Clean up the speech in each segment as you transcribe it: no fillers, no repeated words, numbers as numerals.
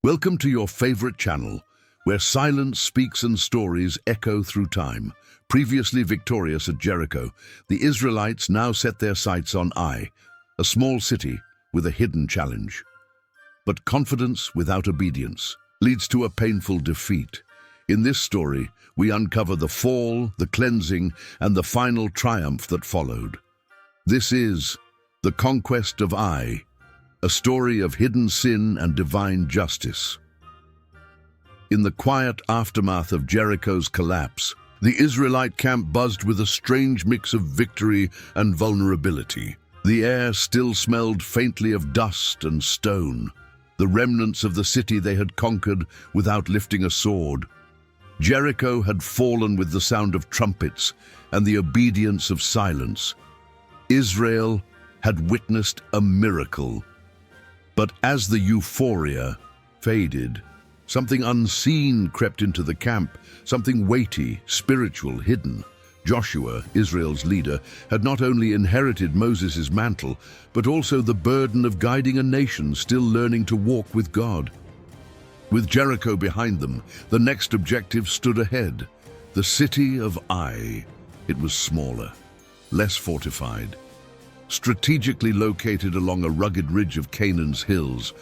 Welcome to your favorite channel, where silence speaks and stories echo through time. Previously victorious at Jericho, the Israelites now set their sights on Ai, a small city with a hidden challenge. But confidence without obedience leads to a painful defeat. In this story, we uncover the fall, the cleansing, and the final triumph that followed. This is the Conquest of Ai, a story of hidden sin and divine justice. In the quiet aftermath of Jericho's collapse, the Israelite camp buzzed with a strange mix of victory and vulnerability. The air still smelled faintly of dust and stone, the remnants of the city they had conquered without lifting a sword. Jericho had fallen with the sound of trumpets and the obedience of silence. Israel had witnessed a miracle. But as the euphoria faded, something unseen crept into the camp, something weighty, spiritual, hidden. Joshua, Israel's leader, had not only inherited Moses' mantle, but also the burden of guiding a nation still learning to walk with God. With Jericho behind them, the next objective stood ahead, the city of Ai. It was smaller, less fortified. Strategically located along a rugged ridge of Canaan's hills,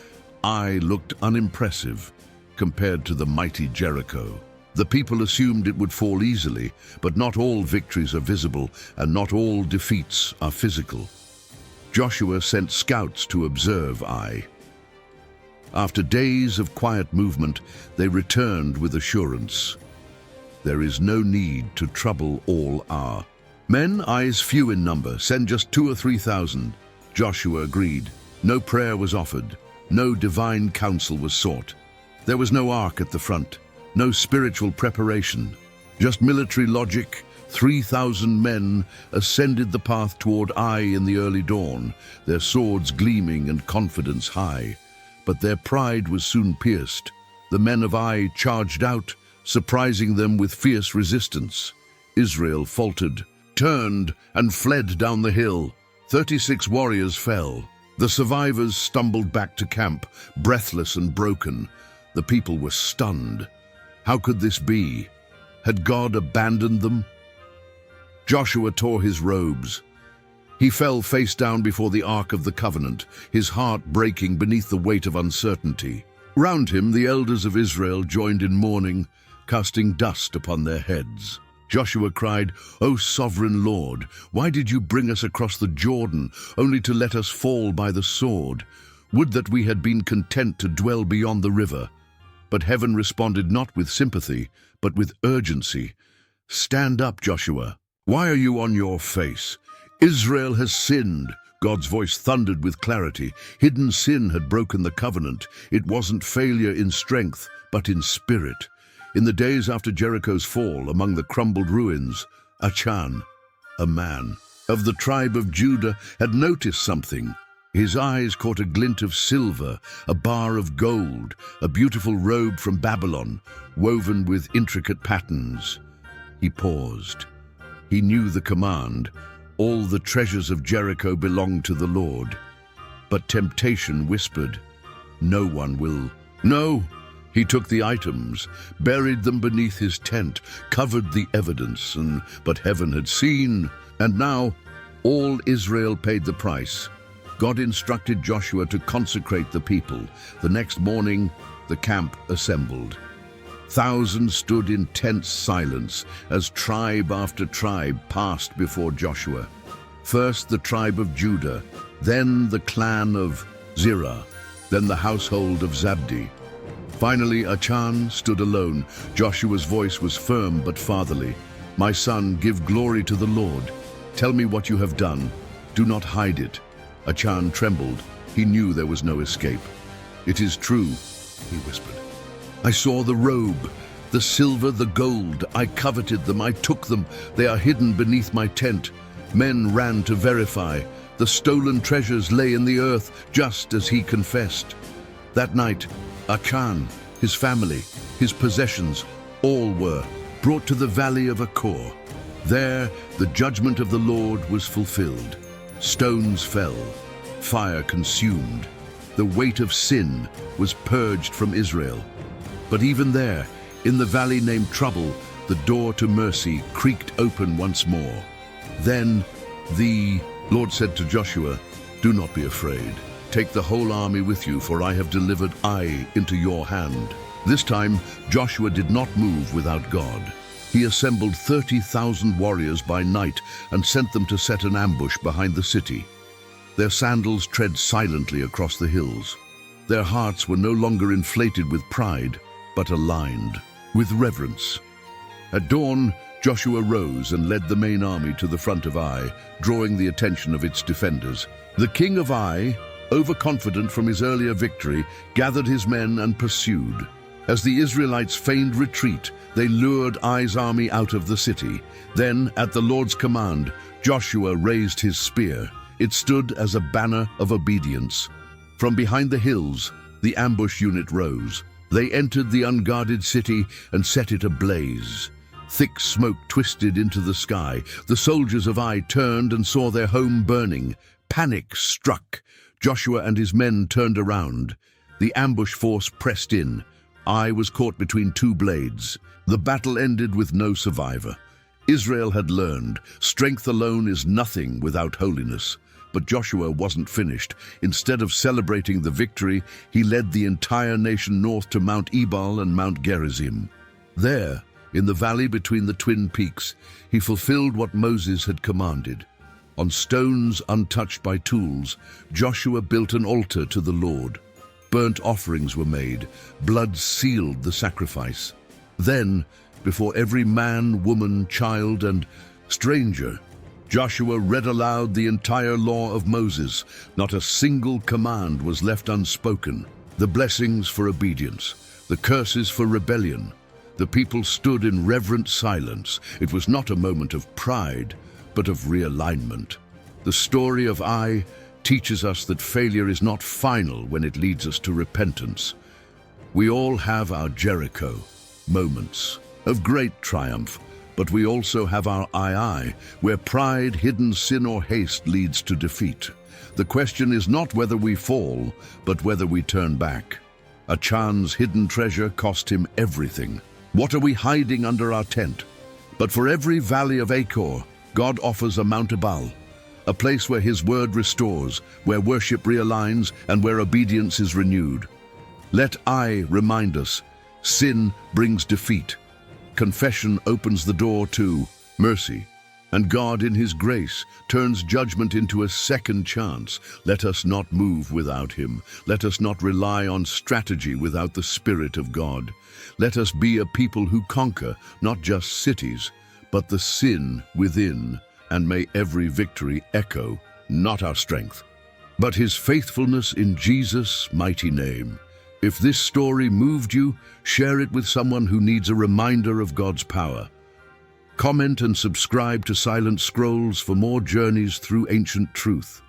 Ai looked unimpressive compared to the mighty Jericho. The people assumed it would fall easily, but not all victories are visible and not all defeats are physical. Joshua sent scouts to observe Ai. After days of quiet movement, they returned with assurance. There is no need to trouble all our men. Ai's few in number, send just 2,000 or 3,000. Joshua agreed. No prayer was offered. No divine counsel was sought. There was no ark at the front. No spiritual preparation. Just military logic. 3,000 men ascended the path toward Ai in the early dawn, their swords gleaming and confidence high. But their pride was soon pierced. The men of Ai charged out, surprising them with fierce resistance. Israel faltered, turned, and fled down the hill. 36 warriors fell. The survivors stumbled back to camp, breathless and broken. The people were stunned. How could this be? Had God abandoned them? Joshua tore his robes. He fell face down before the Ark of the Covenant, his heart breaking beneath the weight of uncertainty. Round him, the elders of Israel joined in mourning, casting dust upon their heads. Joshua cried, "O sovereign Lord, why did you bring us across the Jordan, only to let us fall by the sword? Would that we had been content to dwell beyond the river." But heaven responded not with sympathy, but with urgency. "Stand up, Joshua. Why are you on your face? Israel has sinned." God's voice thundered with clarity. Hidden sin had broken the covenant. It wasn't failure in strength, but in spirit. In the days after Jericho's fall, among the crumbled ruins, Achan, a man of the tribe of Judah, had noticed something. His eyes caught a glint of silver, a bar of gold, a beautiful robe from Babylon, woven with intricate patterns. He paused. He knew the command. All the treasures of Jericho belong to the Lord. But temptation whispered, "No one will." "No." He took the items, buried them beneath his tent, covered the evidence, but heaven had seen. And now, all Israel paid the price. God instructed Joshua to consecrate the people. The next morning, the camp assembled. Thousands stood in tense silence as tribe after tribe passed before Joshua. First the tribe of Judah, then the clan of Zerah, then the household of Zabdi. Finally, Achan stood alone. Joshua's voice was firm but fatherly. "My son, give glory to the Lord. Tell me what you have done. Do not hide it." Achan trembled. He knew there was no escape. "It is true," he whispered. "I saw the robe, the silver, the gold. I coveted them. I took them. They are hidden beneath my tent." Men ran to verify. The stolen treasures lay in the earth, just as he confessed. That night, Achan, his family, his possessions, all were brought to the valley of Achor. There, the judgment of the Lord was fulfilled. Stones fell, fire consumed, The weight of sin was purged from Israel. But even there, in the valley named Trouble, the door to mercy creaked open once more. Then the Lord said to Joshua, "Do not be afraid. Take the whole army with you, for I have delivered Ai into your hand." This time, Joshua did not move without God. He assembled 30,000 warriors by night and sent them to set an ambush behind the city. Their sandals tread silently across the hills. Their hearts were no longer inflated with pride, but aligned with reverence. At dawn, Joshua rose and led the main army to the front of Ai, drawing the attention of its defenders. The king of Ai, overconfident from his earlier victory, gathered his men and pursued. As the Israelites feigned retreat, they lured Ai's army out of the city. Then, at the Lord's command, Joshua raised his spear. It stood as a banner of obedience. From behind the hills, the ambush unit rose. They entered the unguarded city and set it ablaze. Thick smoke twisted into the sky. The soldiers of Ai turned and saw their home burning. Panic struck. Joshua and his men turned around. The ambush force pressed in. Ai was caught between two blades. The battle ended with no survivor. Israel had learned, strength alone is nothing without holiness. But Joshua wasn't finished. Instead of celebrating the victory, he led the entire nation north to Mount Ebal and Mount Gerizim. There, in the valley between the twin peaks, he fulfilled what Moses had commanded. On stones untouched by tools, Joshua built an altar to the Lord. Burnt offerings were made. Blood sealed the sacrifice. Then, before every man, woman, child, and stranger, Joshua read aloud the entire law of Moses. Not a single command was left unspoken. The blessings for obedience, the curses for rebellion. The people stood in reverent silence. It was not a moment of pride, but of realignment. The story of Ai teaches us that failure is not final when it leads us to repentance. We all have our Jericho moments of great triumph, but we also have our Ai, where pride, hidden sin, or haste leads to defeat. The question is not whether we fall, but whether we turn back. Achan's hidden treasure cost him everything. What are we hiding under our tent? But for every valley of Achor, God offers a Mount Ebal, a place where his word restores, where worship realigns, and where obedience is renewed. Let Ai remind us, sin brings defeat. Confession opens the door to mercy, and God in his grace turns judgment into a second chance. Let us not move without him. Let us not rely on strategy without the Spirit of God. Let us be a people who conquer not just cities, but the sin within, and may every victory echo not our strength, but his faithfulness in Jesus' mighty name. If this story moved you, share it with someone who needs a reminder of God's power. Comment and subscribe to Silent Scrolls for more journeys through ancient truth.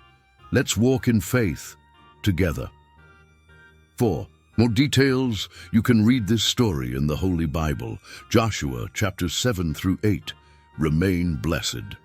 Let's walk in faith together. For more details, you can read this story in the Holy Bible, Joshua chapters 7 through 8. Remain blessed.